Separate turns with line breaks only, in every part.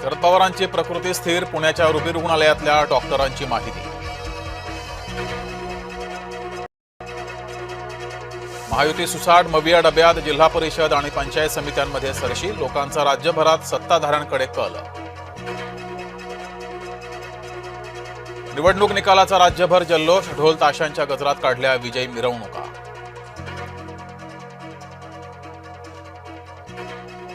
शरद पवारांची प्रकृती स्थिर, पुण्याच्या रुबी रुग्णालयातल्या डॉक्टरांची माहिती। महायुती सुसाट, मविया डब्यात, जिल्हा परिषद आणि पंचायत समित्यांमध्ये सरशी, लोकांचा राज्यभरात सत्ताधाऱ्यांकडे कल। निवडणूक निकालाचा राज्यभर जल्लोष, ढोल ताशांच्या गजरात काढल्या विजयी मिरवणुका।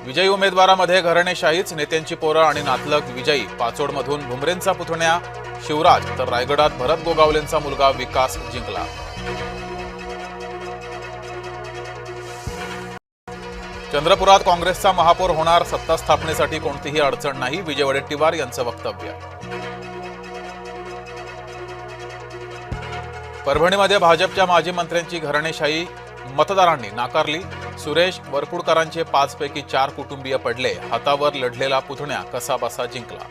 विजयी उमेदवारांमध्ये घराणेशाहीच, नेत्यांची पोरं आणि नातलग विजयी। पाचोडमधून भुमरेंचा पुतण्या शिवराज, तर रायगडात भरत गोगावलेंचा मुलगा विकास जिंकला। चंद्रपुरात काँग्रेसचा महापौर होणार, सत्ता स्थापनेसाठी कोणतीही अडचण नाही, विजय वडेट्टीवार यांचं वक्तव्य। परभणीमध्ये भाजपच्या माजी मंत्र्यांची घराणेशाही मतदारांनी नाकारली, सुरेश वरपुडकरांचे 5 पैकी 4 कुटुंबीय पडले, हातावर लढलेला पुतण्या कसाबसा जिंकला।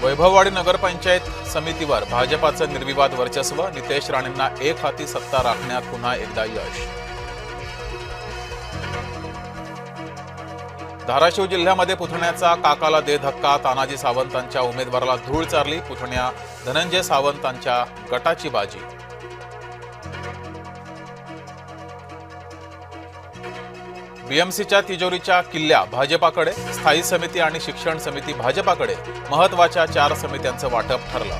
वैभववाडी नगरपंचायत समितीवर भाजपाचं निर्विवाद वर्चस्व, नितेश राणेंना एक हाती सत्ता राखण्यात पुन्हा एकदा यश। धाराशिव जिल्ह्यामध्ये पुतण्याचा काकाला दे धक्का, तानाजी सावंतांच्या उमेदवाराला धूळ चारली, पुतण्या धनंजय सावंतांच्या गटाची बाजी। बीएमसीच्या तिजोरीच्या किल्ल्या भाजपाकडे, स्थायी समिती आणि शिक्षण समिती भाजपाकडे, महत्वाच्या 4 समित्यांचं वाटप ठरलं।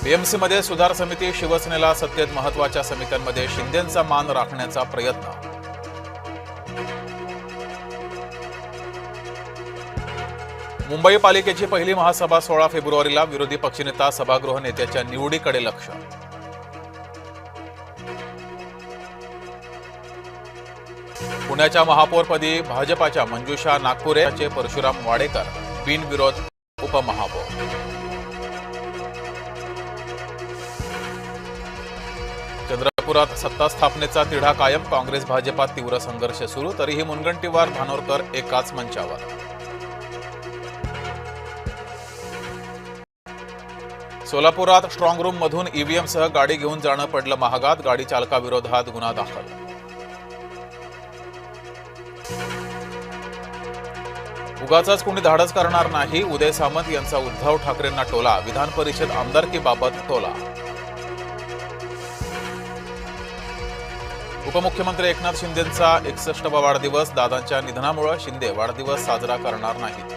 बीएमसीमध्ये सुधार समिती, शिवसेनेला सत्तेत महत्वाच्या समित्यांमध्ये शिंदेंचा मान राखण्याचा प्रयत्न। मुंबई पालिकेची पहिली महासभा 16 फेब्रुवारीला, विरोधी पक्षनेता सभागृह नेत्याच्या निवडीकडे लक्ष। पुण्याच्या महापौरपदी भाजपाच्या मंजुषा नागपुरेचे परशुराम वाडेकर बिनविरोध उपमहापौर। चंद्रपुरात सत्ता स्थापनेचा तिढा कायम, काँग्रेस भाजपात तीव्र संघर्ष सुरू, तरीही मुनगंटीवार धानोरकर एकाच मंचावर। सोलापुरात स्ट्रॉंग रूम मधून ईव्हीएमसह गाडी घेऊन जाणं पडलं महागात, गाडी चालकाविरोधात गुन्हा दाखल। उगाचच कोणी धाडस करणार नाही, उदय सामंत यांचा उद्धव ठाकरेंना टोला, विधान परिषद आमदारकीबाबत टोला। उपमुख्यमंत्री एकनाथ शिंदेंचा 61वा वाढदिवस, दादांच्या निधनामुळे शिंदे वाढदिवस साजरा करणार नाहीत।